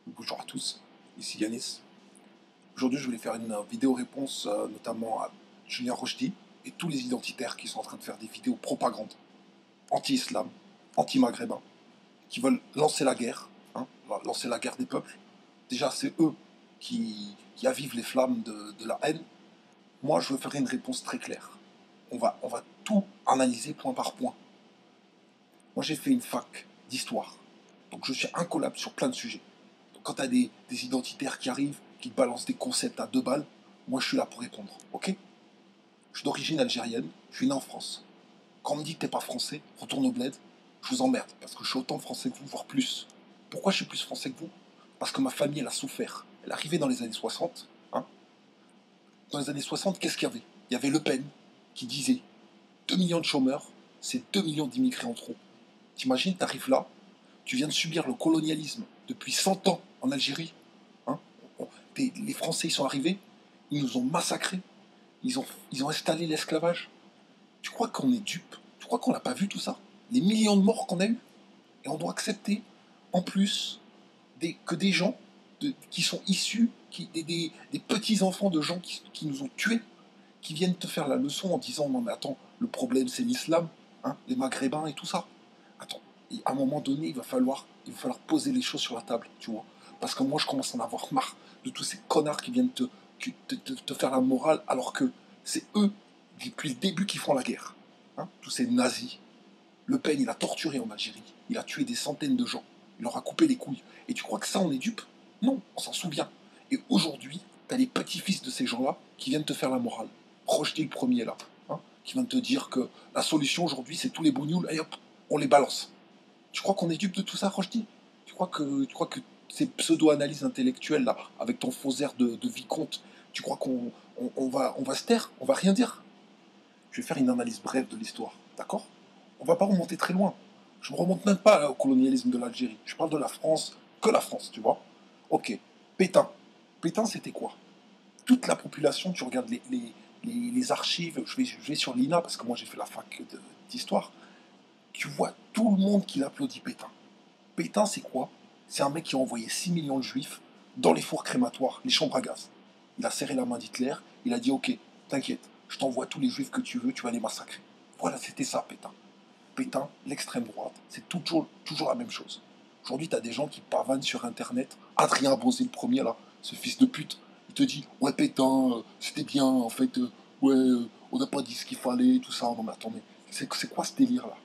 Bonjour à tous, ici Yanis. Aujourd'hui, je voulais faire une vidéo réponse notamment à Julien Rochdi et tous les identitaires qui sont en train de faire des vidéos propagande anti-islam, anti-maghrébin, qui veulent lancer la guerre, hein, lancer la guerre des peuples. Déjà, c'est eux qui avivent les flammes de la haine. Moi, je veux faire une réponse très claire. On va tout analyser point par point. Moi, j'ai fait une fac d'histoire, donc je suis incollable sur plein de sujets. Quand tu as des identitaires qui arrivent, qui te balancent des concepts à 2 balles, moi je suis là pour répondre, ok? Je suis d'origine algérienne, je suis né en France. Quand on me dit que t'es pas français, retourne au bled, je vous emmerde, parce que je suis autant français que vous, voire plus. Pourquoi je suis plus français que vous? Parce que ma famille, elle a souffert. Elle est arrivée dans les années 60, hein. Dans les années 60, qu'est-ce qu'il y avait? Il y avait Le Pen qui disait 2 millions de chômeurs, c'est 2 millions d'immigrés en trop. T'imagines, t'arrives là, tu viens de subir le colonialisme depuis 100 ans en Algérie, hein. Les Français, ils sont arrivés, ils nous ont massacrés, ils ont installé l'esclavage. Tu crois qu'on est dupe? Tu crois qu'on n'a pas vu tout ça? Les millions de morts qu'on a eus? Et on doit accepter, en plus, que des gens qui sont issus, des petits-enfants de gens qui nous ont tués, qui viennent te faire la leçon en disant non mais attends, le problème c'est l'islam, hein, les maghrébins et tout ça. Attends, et à un moment donné, il va falloir poser les choses sur la table, tu vois. Parce que moi, je commence à en avoir marre de tous ces connards qui viennent te faire la morale, alors que c'est eux, depuis le début, qui font la guerre. Hein, tous ces nazis. Le Pen, il a torturé en Algérie. Il a tué des centaines de gens. Il leur a coupé les couilles. Et tu crois que ça, on est dupe? Non, on s'en souvient. Et aujourd'hui, t'as les petits-fils de ces gens-là qui viennent te faire la morale. Rochdi le premier, là, hein, qui vient te dire que la solution aujourd'hui, c'est tous les bougnoules, et hop, on les balance. Tu crois qu'on est dupe de tout ça, Rochdi? Tu crois que ces pseudo-analyses intellectuelles, là, avec ton faux air de vicomte, tu crois qu'on va se taire? On va rien dire? Je vais faire une analyse brève de l'histoire, d'accord? On va pas remonter très loin. Je ne remonte même pas au colonialisme de l'Algérie. Je parle de la France, que la France, tu vois. Ok, Pétain. Pétain, c'était quoi? Toute la population, tu regardes les archives, je vais sur l'INA, parce que moi j'ai fait la fac d'histoire, tu vois tout le monde qui l'applaudit Pétain. Pétain, c'est quoi? C'est un mec qui a envoyé 6 millions de juifs dans les fours crématoires, les chambres à gaz. Il a serré la main d'Hitler, il a dit ok, t'inquiète, je t'envoie tous les juifs que tu veux, tu vas les massacrer. Voilà, c'était ça, Pétain. Pétain, l'extrême droite, c'est toujours la même chose. Aujourd'hui, tu as des gens qui pavanent sur Internet. Adrien Bosé, le premier, là, ce fils de pute, il te dit ouais, Pétain, c'était bien, en fait, ouais, on n'a pas dit ce qu'il fallait, tout ça. Non, mais attendez, c'est quoi ce délire-là?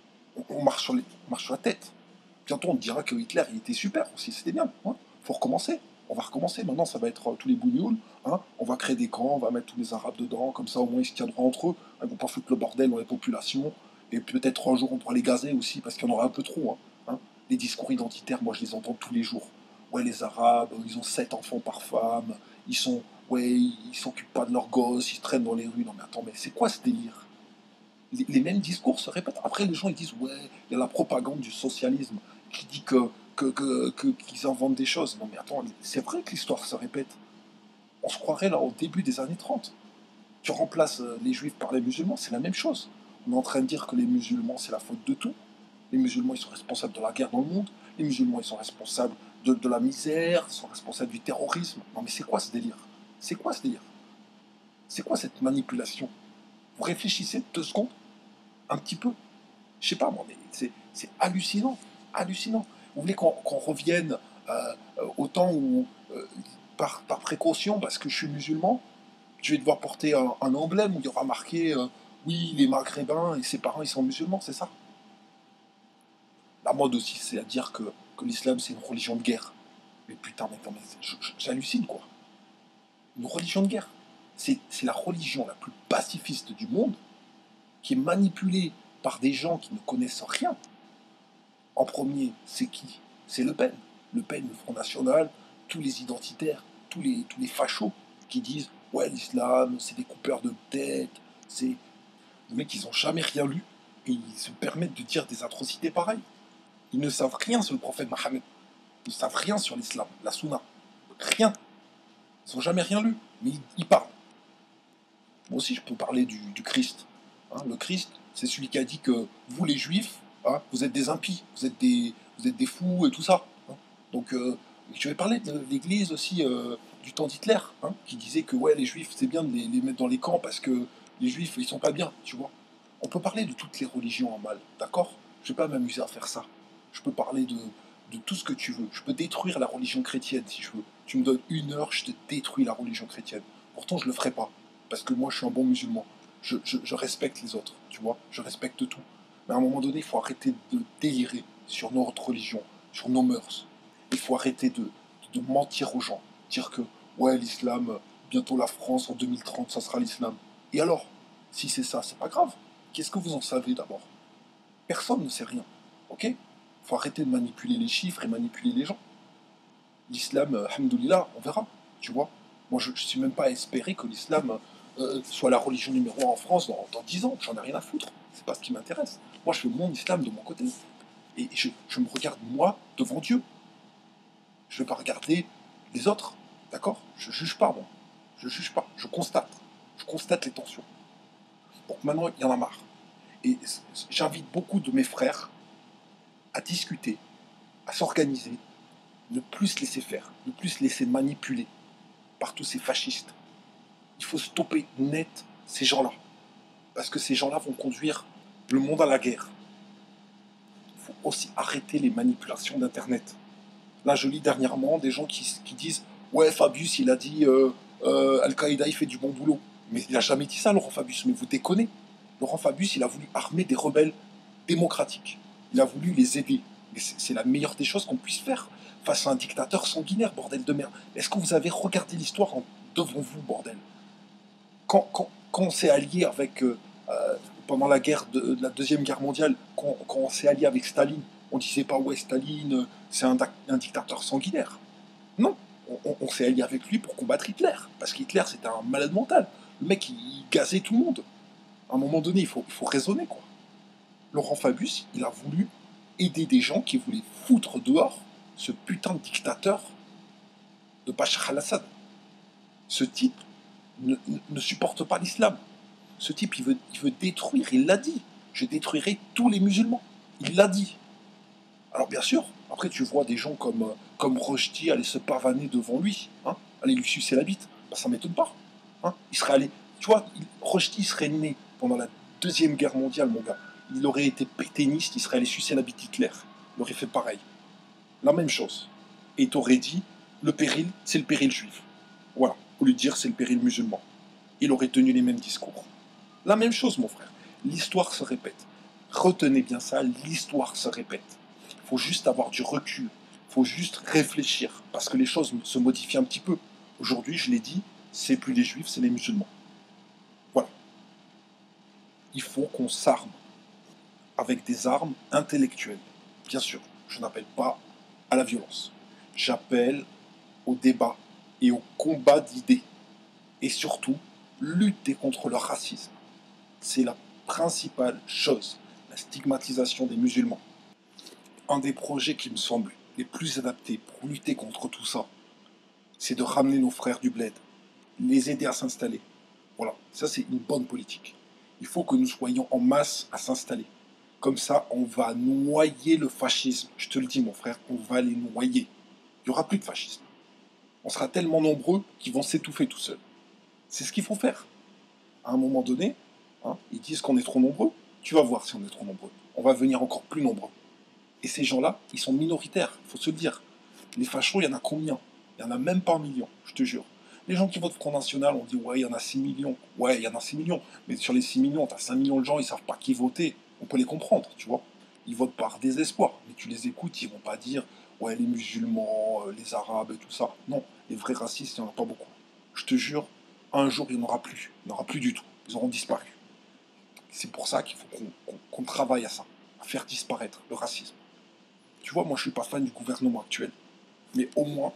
On marche on marche sur la tête. Bientôt, on te dira que Hitler, il était super aussi, c'était bien. Hein. Faut recommencer. On va recommencer. Maintenant, ça va être tous les bougnoules. Hein. On va créer des camps, on va mettre tous les Arabes dedans. Comme ça, au moins, ils se tiendront entre eux. Ils vont pas foutre le bordel dans les populations. Et peut-être un jour, on pourra les gazer aussi, parce qu'il y en aura un peu trop. Hein. Les discours identitaires, moi, je les entends tous les jours. Ouais, les Arabes, ils ont 7 enfants par femme. Ouais, ils s'occupent pas de leurs gosses, ils se traînent dans les rues. Non, mais attends, mais c'est quoi ce délire? Les mêmes discours se répètent. Après, les gens ils disent ouais, il y a la propagande du socialisme qui dit qu'ils inventent des choses. Non mais attends, c'est vrai que l'histoire se répète. On se croirait là au début des années 30. Tu remplaces les juifs par les musulmans, c'est la même chose. On est en train de dire que les musulmans c'est la faute de tout. Les musulmans ils sont responsables de la guerre dans le monde. Les musulmans ils sont responsables de la misère, ils sont responsables du terrorisme. Non mais c'est quoi ce délire? C'est quoi ce délire? C'est quoi cette manipulation? Vous réfléchissez 2 secondes un petit peu. Je sais pas moi, mais c'est hallucinant, hallucinant. Vous voulez qu'on revienne au temps où, par précaution, parce que je suis musulman, je vais devoir porter un emblème où il y aura marqué oui, les maghrébins et ses parents ils sont musulmans, c'est ça? La mode aussi, c'est à dire que l'islam c'est une religion de guerre. Mais putain, mais j'hallucine quoi. Une religion de guerre. C'est la religion la plus pacifiste du monde qui est manipulée par des gens qui ne connaissent rien. En premier, c'est qui? C'est Le Pen. Le Pen, le Front National, tous les identitaires, tous les fachos qui disent ouais, l'islam, c'est des coupeurs de tête, c'est. Les mecs, ils n'ont jamais rien lu et ils se permettent de dire des atrocités pareilles. Ils ne savent rien sur le prophète Mohammed. Ils ne savent rien sur l'islam, la sunna. Rien. Ils n'ont jamais rien lu, mais ils parlent. Moi aussi, je peux parler du Christ. Hein, le Christ, c'est celui qui a dit que vous, les Juifs, hein, vous êtes des impies, vous êtes des fous et tout ça. Hein. Donc, Je vais parler de l'Église aussi du temps d'Hitler, hein, qui disait que ouais, les Juifs, c'est bien de les mettre dans les camps parce que les Juifs, ils sont pas bien, tu vois. On peut parler de toutes les religions en mal, d'accord? Je vais pas m'amuser à faire ça. Je peux parler de tout ce que tu veux. Je peux détruire la religion chrétienne si je veux. Tu me donnes 1 heure, je te détruis la religion chrétienne. Pourtant, je le ferai pas, parce que moi, je suis un bon musulman. Je respecte les autres, tu vois. Je respecte tout. Mais à un moment donné, il faut arrêter de délirer sur notre religion, sur nos mœurs. Il faut arrêter de mentir aux gens. Dire que, ouais, l'islam, bientôt la France, en 2030, ça sera l'islam. Et alors, si c'est ça, c'est pas grave. Qu'est-ce que vous en savez d'abord? Personne ne sait rien. Ok? Il faut arrêter de manipuler les chiffres et manipuler les gens. L'islam, alhamdoulilah, on verra. Tu vois? Moi, je ne suis même pas à espérer que l'islam soit la religion numéro 1 en France dans 10 ans. J'en ai rien à foutre. C'est pas ce qui m'intéresse. Moi, je fais mon islam de mon côté. Et je me regarde, moi, devant Dieu. Je ne vais pas regarder les autres. D'accord? Je ne juge pas, moi. Je ne juge pas. Je constate. Je constate les tensions. Donc maintenant, il y en a marre. Et j'invite beaucoup de mes frères à discuter, à s'organiser, ne plus se laisser faire, ne plus se laisser manipuler par tous ces fascistes. Il faut stopper net ces gens-là. Parce que ces gens-là vont conduire le monde à la guerre. Il faut aussi arrêter les manipulations d'Internet. Là, je lis dernièrement des gens qui disent ouais, Fabius, il a dit Al-Qaïda, il fait du bon boulot. Mais il n'a jamais dit ça, Laurent Fabius. Mais vous déconnez. Laurent Fabius, il a voulu armer des rebelles démocratiques. Il a voulu les aider. Mais c'est la meilleure des choses qu'on puisse faire face à un dictateur sanguinaire, bordel de merde. Est-ce que vous avez regardé l'histoire devant vous, bordel? Quand on s'est allié avec, pendant la guerre de la Deuxième Guerre mondiale, quand on s'est allié avec Staline, on disait pas ouais, Staline, c'est un dictateur sanguinaire. Non, on s'est allié avec lui pour combattre Hitler, parce qu'Hitler c'était un malade mental. Le mec il gazait tout le monde. À un moment donné, il faut raisonner quoi. Laurent Fabius, il a voulu aider des gens qui voulaient foutre dehors ce putain de dictateur de Bachar al-Assad. Ce type ne supporte pas l'islam. Ce type, il veut détruire, il l'a dit. Je détruirai tous les musulmans. Il l'a dit. Alors bien sûr, après tu vois des gens comme Rushdie aller se pavaner devant lui, hein, aller lui sucer la bite. Ben, ça m'étonne pas. Hein. Il serait allé, tu vois, Rushdie serait né pendant la Deuxième Guerre mondiale, mon gars. Il aurait été pétainiste, il serait allé sucer la bite d'Hitler. Il aurait fait pareil. La même chose. Et t'aurais dit, le péril, c'est le péril juif. Voilà, au lieu de dire c'est le péril musulman. Il aurait tenu les mêmes discours. La même chose, mon frère. L'histoire se répète. Retenez bien ça, l'histoire se répète. Il faut juste avoir du recul. Il faut juste réfléchir. Parce que les choses se modifient un petit peu. Aujourd'hui, je l'ai dit, c'est plus les juifs, c'est les musulmans. Voilà. Il faut qu'on s'arme avec des armes intellectuelles. Bien sûr, je n'appelle pas à la violence. J'appelle au débat et au combat d'idées. Et surtout, lutter contre le racisme. C'est la principale chose, la stigmatisation des musulmans. Un des projets qui me semble les plus adaptés pour lutter contre tout ça, c'est de ramener nos frères du bled, les aider à s'installer. Voilà, ça c'est une bonne politique. Il faut que nous soyons en masse à s'installer. Comme ça, on va noyer le fascisme. Je te le dis, mon frère, on va les noyer. Il n'y aura plus de fascisme. On sera tellement nombreux qu'ils vont s'étouffer tout seuls. C'est ce qu'il faut faire. À un moment donné, hein, ils disent qu'on est trop nombreux. Tu vas voir si on est trop nombreux. On va venir encore plus nombreux. Et ces gens-là, ils sont minoritaires, il faut se le dire. Les fachos, il y en a combien? Il n'y en a même pas 1 million, je te jure. Les gens qui votent Front National, on dit ouais, il y en a 6 millions. Ouais, il y en a 6 millions. Mais sur les 6 millions, tu as 5 millions de gens, ils ne savent pas qui voter. On peut les comprendre, tu vois. Ils votent par désespoir. Mais tu les écoutes, ils ne vont pas dire ouais, les musulmans, les arabes et tout ça. Non, les vrais racistes, il n'y en a pas beaucoup. Je te jure, un jour, il n'y en aura plus. Il n'y en aura plus du tout. Ils auront disparu. C'est pour ça qu'il faut qu'on travaille à ça, à faire disparaître le racisme. Tu vois, moi, je ne suis pas fan du gouvernement actuel. Mais au moins,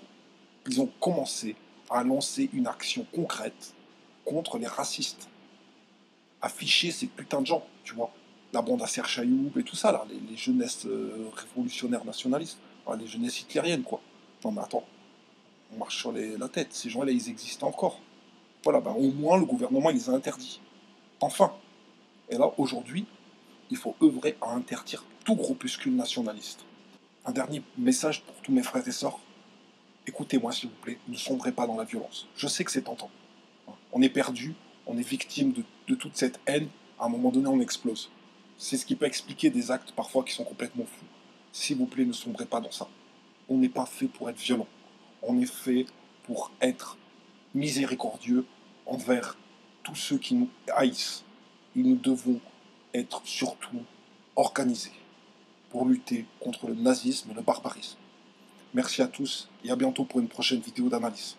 ils ont commencé à lancer une action concrète contre les racistes. Afficher ces putains de gens, tu vois. La bande à Serge Chayoub et tout ça, là, les jeunesses révolutionnaires nationalistes, hein, les jeunesses hitlériennes, quoi. Non, mais attends, on marche sur la tête. Ces gens-là, ils existent encore. Voilà, ben, au moins, le gouvernement, il les a interdits. Enfin. Et là, aujourd'hui, il faut œuvrer à interdire tout groupuscule nationaliste. Un dernier message pour tous mes frères et sœurs. écoutez-moi s'il vous plaît, ne sombrez pas dans la violence. Je sais que c'est tentant. On est perdu, on est victime de toute cette haine, à un moment donné on explose. C'est ce qui peut expliquer des actes parfois qui sont complètement fous. S'il vous plaît, ne sombrez pas dans ça. On n'est pas fait pour être violent. On est fait pour être miséricordieux envers tous ceux qui nous haïssent. Et nous devons être surtout organisés pour lutter contre le nazisme et le barbarisme. Merci à tous et à bientôt pour une prochaine vidéo d'analyse.